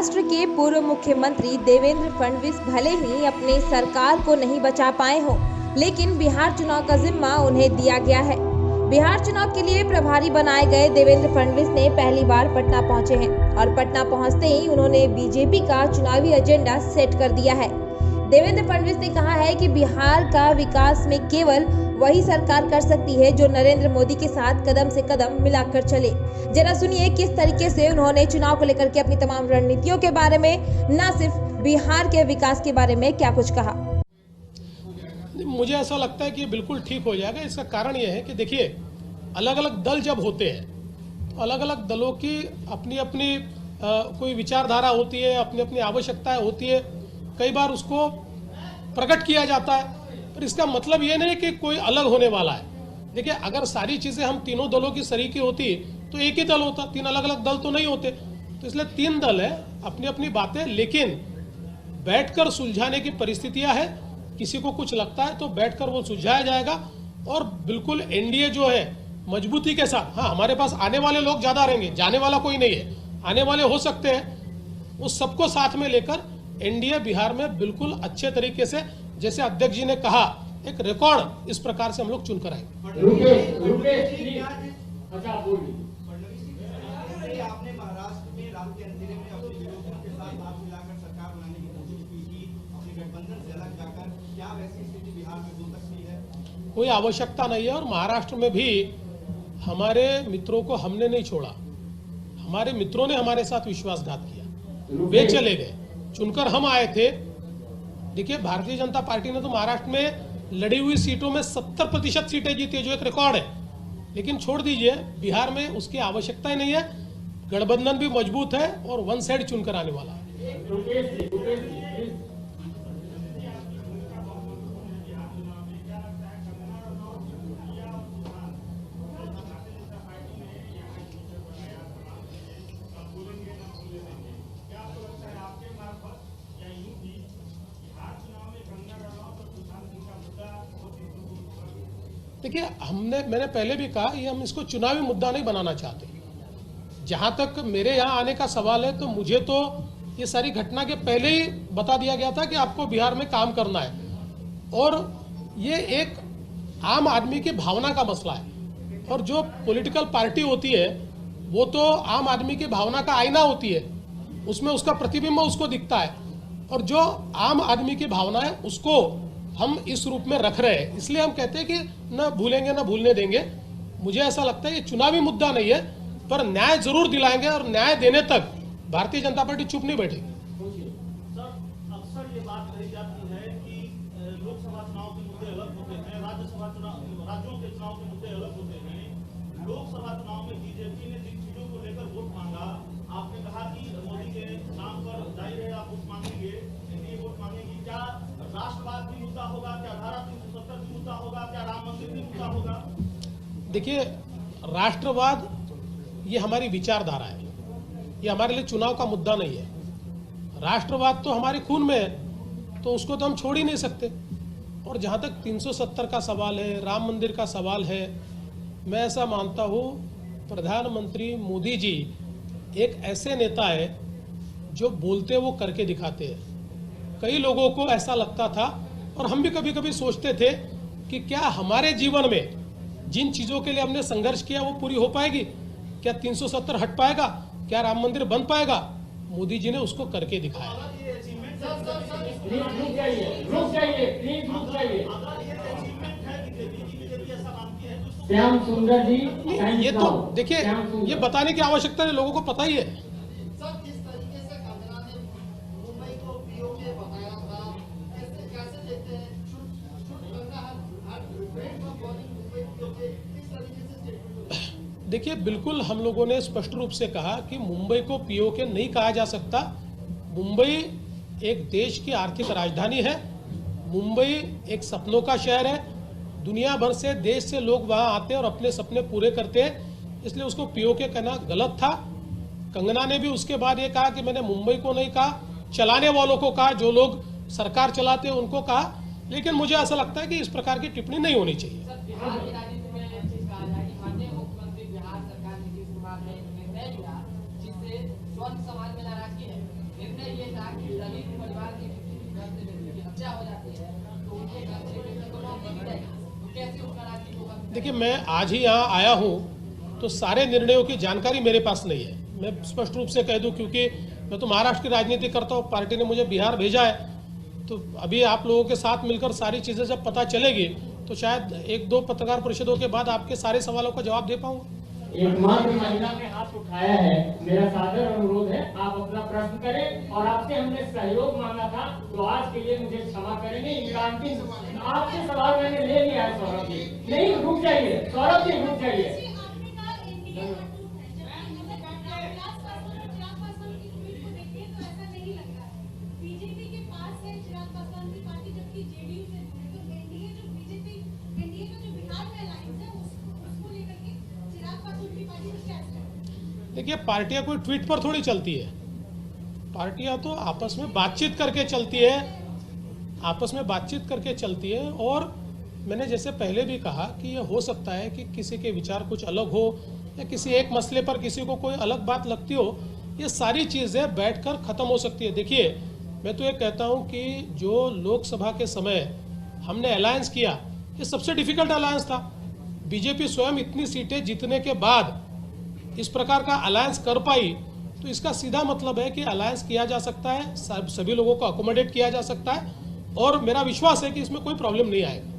महाराष्ट्र के पूर्व मुख्यमंत्री देवेंद्र फडणवीस भले ही अपनी सरकार को नहीं बचा पाए हों, लेकिन बिहार चुनाव का जिम्मा उन्हें दिया गया है। बिहार चुनाव के लिए प्रभारी बनाए गए देवेंद्र फडणवीस ने पहली बार पटना पहुंचे हैं और पटना पहुंचते ही उन्होंने बीजेपी का चुनावी एजेंडा सेट कर दिया है। देवेंद्र फडणवीस ने कहा है कि बिहार का विकास में केवल वही सरकार कर सकती है जो नरेंद्र मोदी के साथ कदम से कदम मिलाकर चले। जरा सुनिए किस तरीके से उन्होंने चुनाव को लेकर के अपनी तमाम रणनीतियों के बारे में, न सिर्फ बिहार के विकास के बारे में क्या कुछ कहा। मुझे ऐसा लगता है कि बिल्कुल ठीक हो जाएगा। इसका कारण यह है कि देखिए, अलग अलग दल जब होते हैं तो अलग अलग दलों की अपनी अपनी कोई विचारधारा होती है, अपनी अपनी आवश्यकताएं होती है। कई बार उसको प्रकट किया जाता है, पर इसका मतलब ये नहीं कि कोई अलग होने वाला है। देखिए, अगर सारी चीजें हम तीनों दलों की सरीकी होती तो एक ही दल होता, तीन अलग अलग दल तो नहीं होते। तो इसलिए तीन दल है, अपनी अपनी बातें, लेकिन बैठकर सुलझाने की परिस्थितियां है। किसी को कुछ लगता है तो बैठकर वो सुलझाया जाएगा और बिल्कुल एनडीए जो है मजबूती के साथ। हाँ, हमारे पास आने वाले लोग ज्यादा रहेंगे, जाने वाला कोई नहीं है, आने वाले हो सकते हैं। उस सबको साथ में लेकर एनडीए बिहार में बिल्कुल अच्छे तरीके से, जैसे अध्यक्ष जी ने कहा, एक रिकॉर्ड इस प्रकार से हम लोग चुनकर आएंगे। आपने महाराष्ट्र में राम के अंधेरे में अपने विरोधियों के साथ हाथ मिलाकर सरकार बनाने की कोशिश की थी, अपने गठबंधन से अलग जाकर। क्या वैसी स्थिति बिहार में हो सकती है? कोई आवश्यकता नहीं है। और महाराष्ट्र में भी हमारे मित्रों को हमने नहीं छोड़ा, हमारे मित्रों ने हमारे साथ विश्वासघात किया, वे चले गए, चुनकर हम आए थे। देखिए, भारतीय जनता पार्टी ने तो महाराष्ट्र में लड़ी हुई सीटों में 70% सीटें जीती है, जो एक रिकॉर्ड है। लेकिन छोड़ दीजिए, बिहार में उसकी आवश्यकता ही नहीं है। गठबंधन भी मजबूत है और वन साइड चुनकर आने वाला है। देखिए, मैंने पहले भी कहा, ये हम इसको चुनावी मुद्दा नहीं बनाना चाहते। जहां तक मेरे यहाँ आने का सवाल है, तो मुझे तो ये सारी घटना के पहले ही बता दिया गया था कि आपको बिहार में काम करना है। और ये एक आम आदमी की भावना का मसला है। और जो पॉलिटिकल पार्टी होती है वो तो आम आदमी की भावना का आईना होती है, उसमें उसका प्रतिबिंब उसको दिखता है। और जो आम आदमी की भावना है उसको हम इस रूप में रख रहे हैं। इसलिए हम कहते हैं कि न भूलेंगे न भूलने देंगे। मुझे ऐसा लगता है ये चुनावी मुद्दा नहीं है, पर न्याय जरूर दिलाएंगे और न्याय देने तक भारतीय जनता पार्टी चुप नहीं बैठेगी। सर, अक्सर ये बात कही जाती है कि लोकसभा चुनाव के मुद्दे अलग होते हैं, राज्यों के चुनाव के मुद्दे अलग होते हैं। लोकसभा चुनाव में बीजेपी ने जिन चीजों को लेकर वोट मांगा, आपने कहा कि मोदी के नाम पर जाहिर है आप वोट मांगेंगे, एनडीए वोट मांगेगी। क्या राष्ट्रवाद भी मुद्दा होगा? क्या धारा 370 भी मुद्दा होगा? क्या राम मंदिर भी मुद्दा होगा? देखिए, राष्ट्रवाद ये हमारी विचारधारा है, ये हमारे लिए चुनाव का मुद्दा नहीं है। राष्ट्रवाद तो हमारे खून में है, तो उसको तो हम छोड़ ही नहीं सकते। और जहाँ तक 370 का सवाल है, राम मंदिर का सवाल है, मैं ऐसा मानता हूँ प्रधानमंत्री मोदी जी एक ऐसे नेता है जो बोलते वो करके दिखाते हैं। कई लोगों को ऐसा लगता था, और हम भी कभी कभी सोचते थे कि क्या हमारे जीवन में जिन चीज़ों के लिए हमने संघर्ष किया वो पूरी हो पाएगी? क्या 370 हट पाएगा? क्या राम मंदिर बन पाएगा? मोदी जी ने उसको करके दिखाया। श्याम सुंदर जी, ये तो देखिए, ये बताने की आवश्यकता नहीं, लोगों को पता ही है। सर, किस तरीके से कंगना ने मुंबई को पीओके बताया था, कैसे देखते हैं? देखिए, बिल्कुल हम लोगों ने स्पष्ट रूप से कहा कि मुंबई को पीओके नहीं कहा जा सकता। मुंबई एक देश की आर्थिक राजधानी है, मुंबई एक सपनों का शहर है। दुनिया भर से, देश से लोग वहां आते हैं और अपने सपने पूरे करते हैं, इसलिए उसको पीओके कहना गलत था। कंगना ने भी उसके बाद ये कहा कि मैंने मुंबई को नहीं कहा, चलाने वालों को कहा, जो लोग सरकार चलाते हैं उनको कहा। लेकिन मुझे ऐसा लगता है कि इस प्रकार की टिप्पणी नहीं होनी चाहिए। कि दलित परिवार की हत्या हो जाती है तो उनके घर से तो लोग बन जाएगा, तो कैसे उनका राजनीति होगा? देखिए, मैं आज ही यहाँ आया हूँ तो सारे निर्णयों की जानकारी मेरे पास नहीं है, मैं स्पष्ट रूप से कह दूं, क्योंकि मैं तो महाराष्ट्र की राजनीति करता हूँ, पार्टी ने मुझे बिहार भेजा है, तो अभी आप लोगों के साथ मिलकर सारी चीज़ें जब पता चलेगी तो शायद 1-2 पत्रकार परिषदों के बाद आपके सारे सवालों का जवाब दे पाऊंगा। एकमात्र महिला ने हाथ उठाया है, मेरा सादर अनुरोध है आप अपना प्रश्न करें, और आपसे हमने सहयोग मांगा था तो आज के लिए मुझे क्षमा करेंगे। इनका अंतिम आपसे सवाल मैंने ले लिया है। सौरभ जी नहीं, रुक जाइए, सौरभ जी रुक जाइए। देखिए, पार्टियां कोई ट्वीट पर थोड़ी चलती है, पार्टियां तो आपस में बातचीत करके चलती है, आपस में बातचीत करके चलती है। और मैंने जैसे पहले भी कहा कि ये हो सकता है कि किसी के विचार कुछ अलग हो या किसी एक मसले पर किसी को कोई अलग बात लगती हो, ये सारी चीज़ें बैठकर ख़त्म हो सकती है। देखिए, मैं तो ये कहता हूँ कि जो लोकसभा के समय हमने अलायंस किया, ये सबसे डिफिकल्ट अलायंस था। बीजेपी स्वयं इतनी सीटें जीतने के बाद इस प्रकार का अलायंस कर पाई, तो इसका सीधा मतलब है कि अलायंस किया जा सकता है, सभी लोगों को अकोमोडेट किया जा सकता है, और मेरा विश्वास है कि इसमें कोई प्रॉब्लम नहीं आएगा।